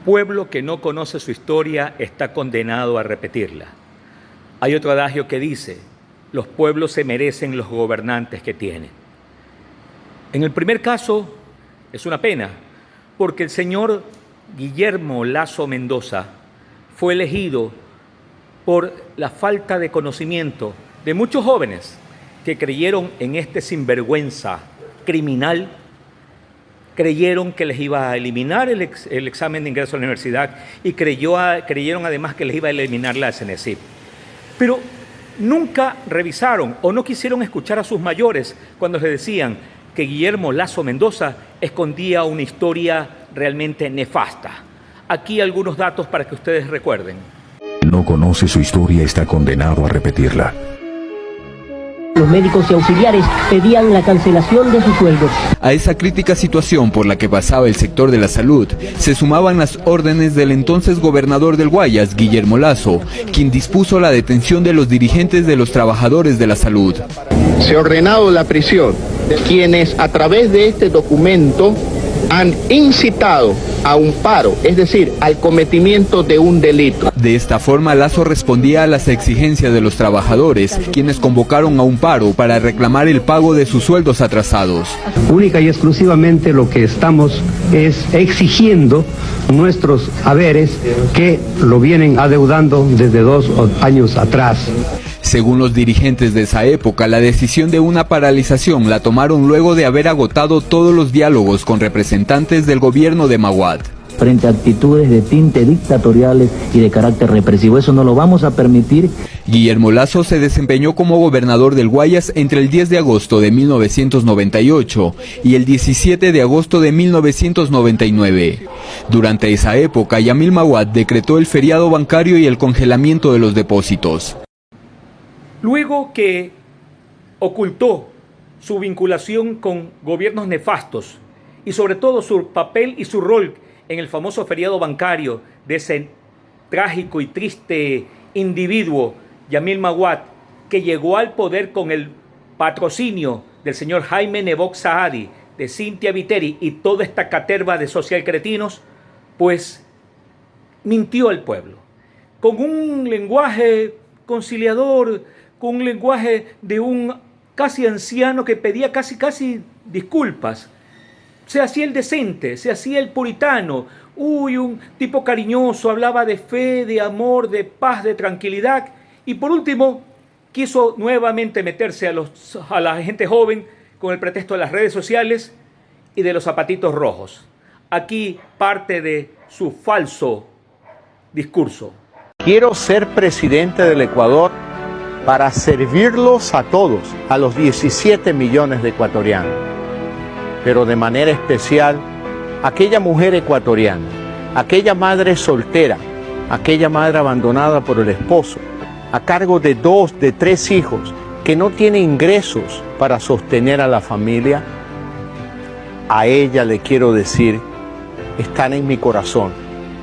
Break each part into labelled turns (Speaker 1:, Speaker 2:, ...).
Speaker 1: Pueblo que no conoce su historia está condenado a repetirla. Hay otro adagio que dice, los pueblos se merecen los gobernantes que tienen. En el primer caso, es una pena, porque el señor Guillermo Lasso Mendoza fue elegido por la falta de conocimiento de muchos jóvenes que creyeron en este sinvergüenza criminal, creyeron que les iba a eliminar el examen de ingreso a la universidad y creyeron además que les iba a eliminar la CNESIP. Pero nunca revisaron o no quisieron escuchar a sus mayores cuando les decían que Guillermo Lasso Mendoza escondía una historia realmente nefasta. Aquí algunos datos para que ustedes recuerden.
Speaker 2: No conoce su historia, está condenado a repetirla.
Speaker 3: Los médicos y auxiliares pedían la cancelación de sus sueldos.
Speaker 4: A esa crítica situación por la que pasaba el sector de la salud, se sumaban las órdenes del entonces gobernador del Guayas, Guillermo Lasso, quien dispuso la detención de los dirigentes de los trabajadores de la salud.
Speaker 5: Se ha ordenado la prisión de quienes a través de este documento han incitado a un paro, es decir, al cometimiento de un delito.
Speaker 4: De esta forma, Lasso respondía a las exigencias de los trabajadores, quienes convocaron a un paro para reclamar el pago de sus sueldos atrasados.
Speaker 6: Única y exclusivamente lo que estamos es exigiendo nuestros haberes que lo vienen adeudando desde 2 años atrás.
Speaker 4: Según los dirigentes de esa época, la decisión de una paralización la tomaron luego de haber agotado todos los diálogos con representantes del gobierno de Maguad.
Speaker 3: Frente a actitudes de tinte dictatoriales y de carácter represivo, eso no lo vamos a permitir.
Speaker 4: Guillermo Lasso se desempeñó como gobernador del Guayas entre el 10 de agosto de 1998 y el 17 de agosto de 1999. Durante esa época, Yamil Maguad decretó el feriado bancario y el congelamiento de los depósitos.
Speaker 1: Luego que ocultó su vinculación con gobiernos nefastos y sobre todo su papel y su rol en el famoso feriado bancario de ese trágico y triste individuo, Yamil Maguad, que llegó al poder con el patrocinio del señor Jaime Nebot Saadi, de Cynthia Viteri y toda esta caterva de social cretinos, pues mintió al pueblo con un lenguaje conciliador, con un lenguaje de un casi anciano que pedía casi disculpas. Se hacía el decente, se hacía el puritano, un tipo cariñoso, hablaba de fe, de amor, de paz, de tranquilidad. Y por último, quiso nuevamente meterse a la gente joven con el pretexto de las redes sociales y de los zapatitos rojos. Aquí parte de su falso discurso.
Speaker 5: Quiero ser presidente del Ecuador para servirlos a todos, a los 17 millones de ecuatorianos, pero de manera especial aquella mujer ecuatoriana, aquella madre soltera, aquella madre abandonada por el esposo, a cargo de 2, de 3 hijos, que no tiene ingresos para sostener a la familia. A ella le quiero decir, están en mi corazón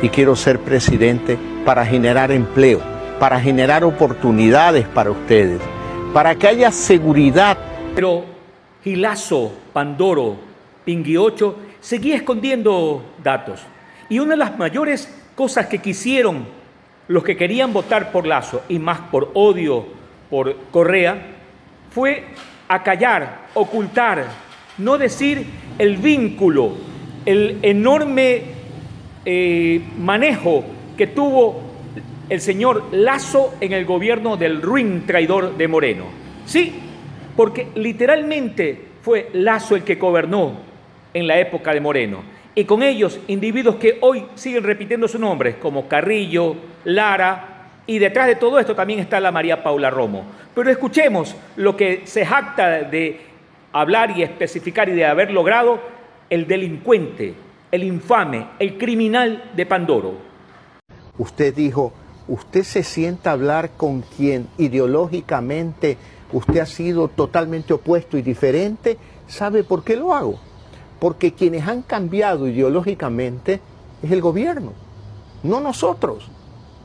Speaker 5: y quiero ser presidente para generar empleo, para generar oportunidades para ustedes, para que haya seguridad.
Speaker 1: Pero Gilazo, Pandoro, Pinguiocho seguía escondiendo datos. Y una de las mayores cosas que quisieron los que querían votar por Lasso y más por odio por Correa fue acallar, ocultar, no decir el vínculo, el enorme manejo que tuvo el señor Lasso en el gobierno del ruin traidor de Moreno. Sí, porque literalmente fue Lasso el que gobernó en la época de Moreno. Y con ellos, individuos que hoy siguen repitiendo su nombre, como Carrillo, Lara, y detrás de todo esto también está la María Paula Romo. Pero escuchemos lo que se jacta de hablar y especificar y de haber logrado el delincuente, el infame, el criminal de Pandoro.
Speaker 5: Usted dijo, usted se sienta a hablar con quien ideológicamente usted ha sido totalmente opuesto y diferente. ¿Sabe por qué lo hago? Porque quienes han cambiado ideológicamente es el gobierno, no nosotros,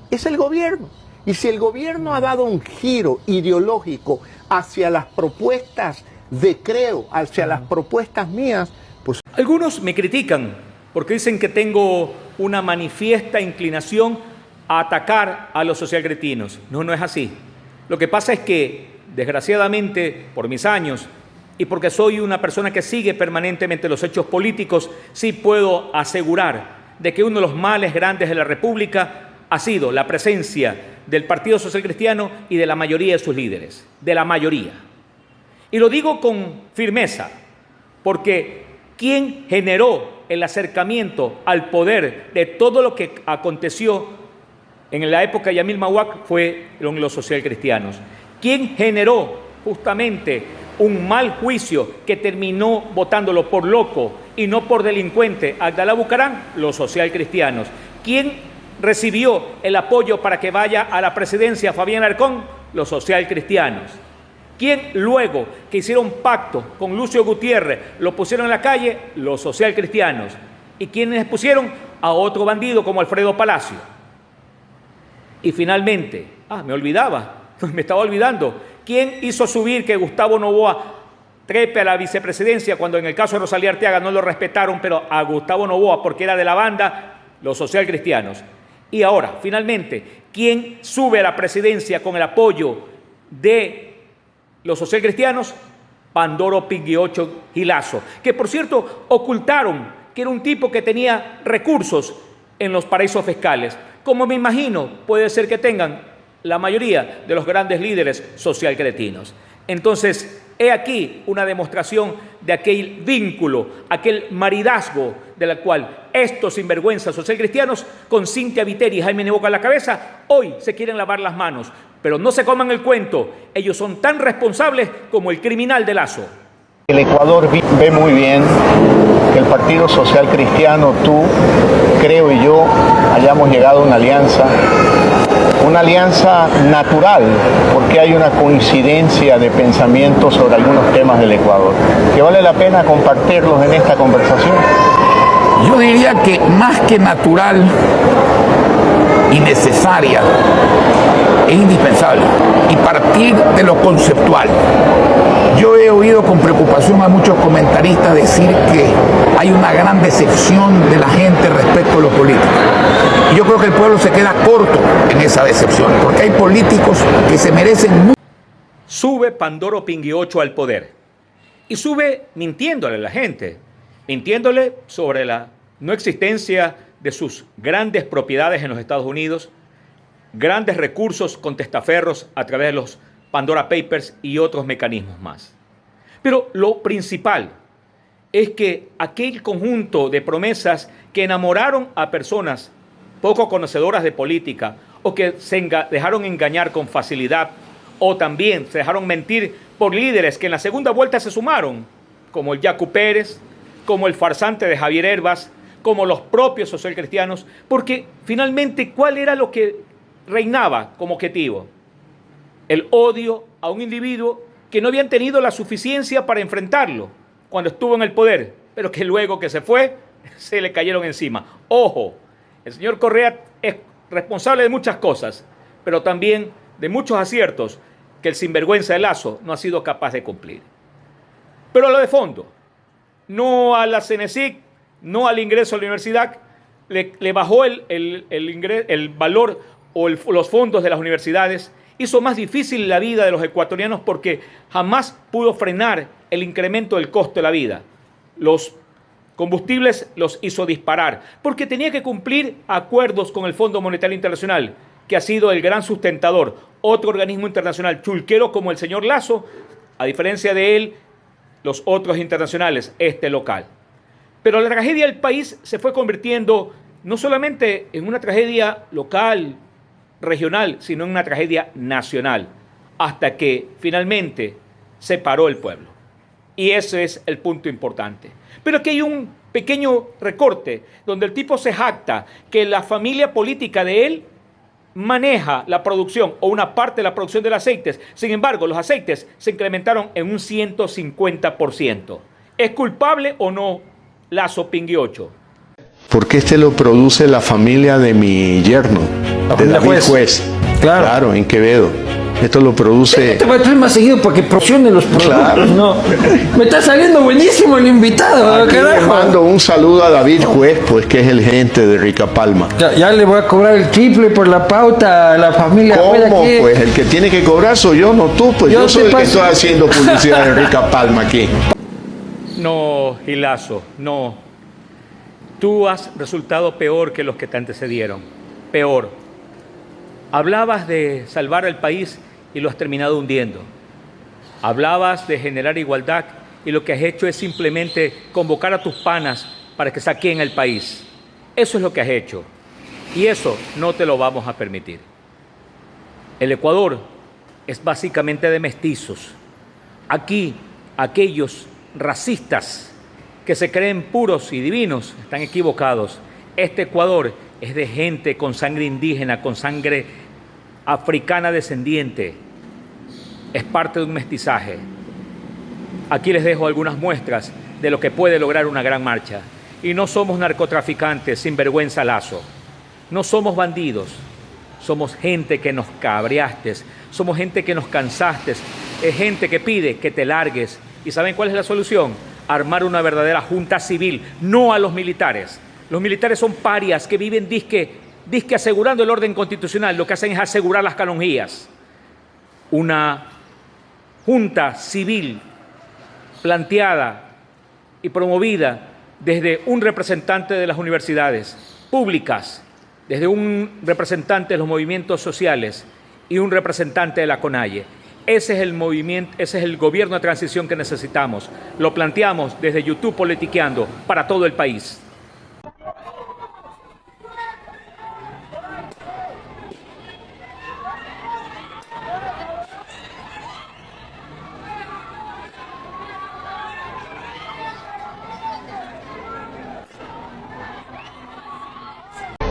Speaker 5: es el gobierno. Y si el gobierno ha dado un giro ideológico hacia las propuestas de Creo, hacia las propuestas mías, pues...
Speaker 1: Algunos me critican porque dicen que tengo una manifiesta inclinación a atacar a los socialcristianos. No, no es así. Lo que pasa es que, desgraciadamente, por mis años y porque soy una persona que sigue permanentemente los hechos políticos, sí puedo asegurar de que uno de los males grandes de la República ha sido la presencia del Partido Social Cristiano y de la mayoría de sus líderes, de la mayoría. Y lo digo con firmeza, porque quien generó el acercamiento al poder de todo lo que aconteció en la época de Yamil Mahuac fueron los socialcristianos. Quien generó justamente un mal juicio que terminó votándolo por loco y no por delincuente a Abdalá Bucaram, los socialcristianos. ¿Quién recibió el apoyo para que vaya a la presidencia Fabián Alarcón? Los socialcristianos. ¿Quién luego que hicieron pacto con Lucio Gutiérrez lo pusieron en la calle? Los socialcristianos. ¿Y quiénes pusieron? A otro bandido como Alfredo Palacio. Y finalmente, me olvidaba, me estaba olvidando, ¿quién hizo subir que Gustavo Noboa trepe a la vicepresidencia cuando en el caso de Rosalía Arteaga no lo respetaron, pero a Gustavo Noboa, porque era de la banda, los socialcristianos? Y ahora, finalmente, ¿quién sube a la presidencia con el apoyo de los socialcristianos? Pandoro Pinguiocho Gilazo, que por cierto ocultaron que era un tipo que tenía recursos en los paraísos fiscales, como me imagino puede ser que tengan la mayoría de los grandes líderes socialcretinos. Entonces, he aquí una demostración de aquel vínculo, aquel maridazgo de la cual estos sinvergüenzas socialcristianos, con Cintia Viteri y Jaime Neboca a la cabeza, hoy se quieren lavar las manos. Pero no se coman el cuento, ellos son tan responsables como el criminal de Lazo.
Speaker 5: El Ecuador ve muy bien que el Partido Social Cristiano, tú, creo y yo, hayamos llegado a una alianza natural, porque hay una coincidencia de pensamiento sobre algunos temas del Ecuador, que vale la pena compartirlos en esta conversación.
Speaker 7: Yo diría que más que natural y necesaria, es indispensable, y partir de lo conceptual. Yo he oído con preocupación a muchos comentaristas decir que hay una gran decepción de la gente respecto a lo político. Y yo creo que el pueblo se queda corto en esa decepción, porque hay políticos que se merecen mucho.
Speaker 1: Sube Pandoro Pinguiocho al poder y sube mintiéndole a la gente, mintiéndole sobre la no existencia de sus grandes propiedades en los Estados Unidos, grandes recursos con testaferros a través de los Pandora Papers y otros mecanismos más. Pero lo principal es que aquel conjunto de promesas que enamoraron a personas poco conocedoras de política o que se dejaron engañar con facilidad o también se dejaron mentir por líderes que en la segunda vuelta se sumaron, como el Yacu Pérez, como el farsante de Javier Herbas, como los propios socialcristianos, porque finalmente, ¿cuál era lo que reinaba como objetivo? El odio a un individuo que no habían tenido la suficiencia para enfrentarlo cuando estuvo en el poder, pero que luego que se fue, se le cayeron encima. Ojo, el señor Correa es responsable de muchas cosas, pero también de muchos aciertos que el sinvergüenza de Lazo no ha sido capaz de cumplir. Pero a lo de fondo, no a la CENESIC, no al ingreso a la universidad, le bajó el valor o los fondos de las universidades, hizo más difícil la vida de los ecuatorianos porque jamás pudo frenar el incremento del costo de la vida. Los combustibles los hizo disparar porque tenía que cumplir acuerdos con el Fondo Monetario Internacional, que ha sido el gran sustentador, otro organismo internacional chulquero como el señor Lazo, a diferencia de él, los otros internacionales, este local. Pero la tragedia del país se fue convirtiendo no solamente en una tragedia local, regional, sino en una tragedia nacional, hasta que finalmente se paró el pueblo. Y ese es el punto importante. Pero aquí hay un pequeño recorte donde el tipo se jacta que la familia política de él maneja la producción o una parte de la producción de los aceites. Sin embargo, los aceites se incrementaron en un 150%. ¿Es culpable o no Lazo Pinguiocho?
Speaker 5: Porque este lo produce la familia de mi yerno, de David Juez. Claro, en Quevedo. Esto lo produce...
Speaker 8: Te voy a traer más seguido para que promocione los productos,
Speaker 5: Claro.
Speaker 8: ¿no? Me está saliendo buenísimo el invitado,
Speaker 5: Aquí le
Speaker 8: carajo.
Speaker 5: mando un saludo a David Juez, pues que es el gerente de Rica Palma.
Speaker 8: Ya le voy a cobrar el triple por la pauta a la familia.
Speaker 5: ¿Cómo?
Speaker 8: Juez aquí.
Speaker 5: Pues el que tiene que cobrar soy yo, no tú. Pues
Speaker 8: Yo
Speaker 5: yo soy
Speaker 8: te
Speaker 5: el que
Speaker 8: paso.
Speaker 5: estoy haciendo publicidad en Rica Palma aquí.
Speaker 1: No, Gilazo, no. Tú has resultado peor que los que te antecedieron. Peor. Hablabas de salvar al país y lo has terminado hundiendo. Hablabas de generar igualdad y lo que has hecho es simplemente convocar a tus panas para que saquen el país. Eso es lo que has hecho. Y eso no te lo vamos a permitir. El Ecuador es básicamente de mestizos. Aquí, aquellos racistas que se creen puros y divinos están equivocados. Este Ecuador es de gente con sangre indígena, con sangre africana descendiente. Es parte de un mestizaje. Aquí les dejo algunas muestras de lo que puede lograr una gran marcha. Y no somos narcotraficantes, sinvergüenza Lazo. No somos bandidos. Somos gente que nos cabreaste. Somos gente que nos cansaste. Es gente que pide que te largues. ¿Y saben cuál es la solución? Armar una verdadera junta civil, no a los militares. Los militares son parias que viven disque asegurando el orden constitucional. Lo que hacen es asegurar las canonjías. Una junta civil planteada y promovida desde un representante de las universidades públicas, desde un representante de los movimientos sociales y un representante de la CONAIE. Ese es el movimiento, ese es el gobierno de transición que necesitamos. Lo planteamos desde YouTube Politiqueando para todo el país.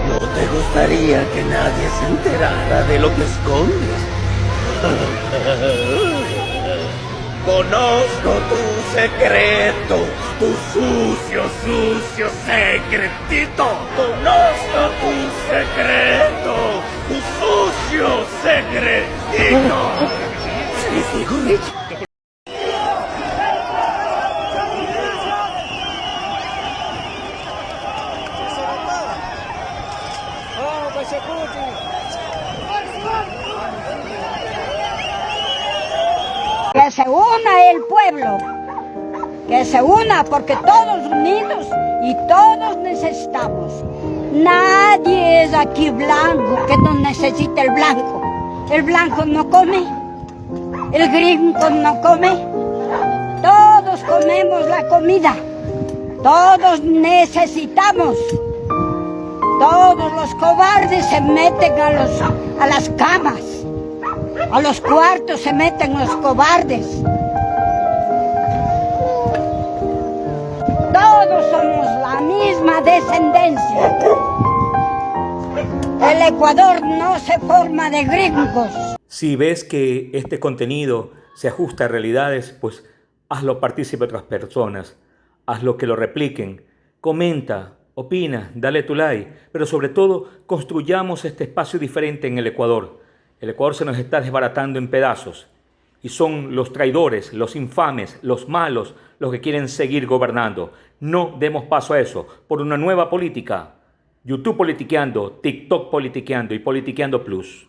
Speaker 9: ¿No te gustaría que nadie se enterara de lo que escondes? Conozco tu secreto, tu sucio secretito. Conozco tu secreto, tu sucio secretito. ¿Se digo, Rich?
Speaker 10: Que se una el pueblo, que se una porque todos unidos y todos necesitamos. Nadie es aquí blanco que no necesite el blanco. El blanco no come, el gringo no come, todos comemos la comida, todos necesitamos. Todos los cobardes se meten a las camas. A los cuartos se meten los cobardes. Todos somos la misma descendencia. El Ecuador no se forma de gringos.
Speaker 1: Si ves que este contenido se ajusta a realidades, pues hazlo partícipe a otras personas. Hazlo que lo repliquen. Comenta, opina, dale tu like. Pero sobre todo, construyamos este espacio diferente en el Ecuador. El Ecuador se nos está desbaratando en pedazos y son los traidores, los infames, los malos, los que quieren seguir gobernando. No demos paso a eso por una nueva política. YouTube Politiqueando, TikTok Politiqueando y Politiqueando Plus.